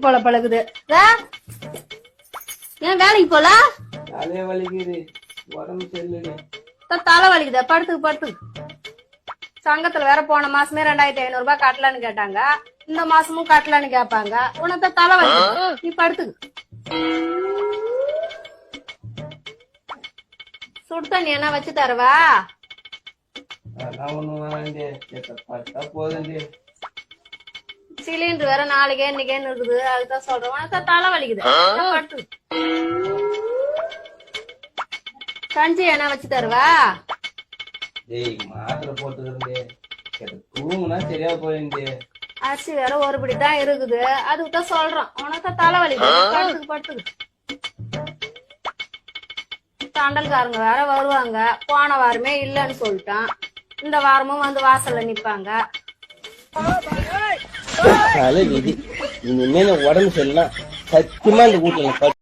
போல பழகுது. ஏன் வேலைக்கு போல? தலையே வலிக்குது, உடம்பு சரியில்லை. தலை வலிக்குதா? படுத்துக்கு. சங்கத்துல வேற போன மாசமே 2500 ரூபாய் கட்டலான்னு கேட்டாங்க. இந்த மாசமும் கட்டலான்னு கேட்பாங்க. உனக்கு தலை வலிக்குது, நீ படுத்துக்கு. சுடு தண்ணி என்ன வச்சு தருவா? அதெல்லாம் ஒண்ணும் வேணாண்டி, பட்டா போதுண்டி. சிலிண்டர் வேற நாளைக்கே இன்னைக்கேன்னு இருக்குது. அதுதான் சொல்றேன். உனக்கு தலை வலிக்குது, படுத்து. கஞ்சி என்ன வச்சு தருவா? டேய் மாத்திரை போட்டுக்கிறே, தூங்குனா சரியா போயிண்டி. அரிசி வேற ஒரு படி தான் இருக்குது. அதுக்குதான் சொல்றோம். உனக்கு தலை வலிக்குது, படுத்துக்கு. தண்டல்காரங்க வேற வருவாங்க. போன வாரமே இல்லன்னு சொல்லிட்டான். இந்த வாரமும் வந்து வாசல்ல நிப்பாங்க. இனிமே உடம்பு சரியில்லை, சத்தியமா இந்த வீட்டுல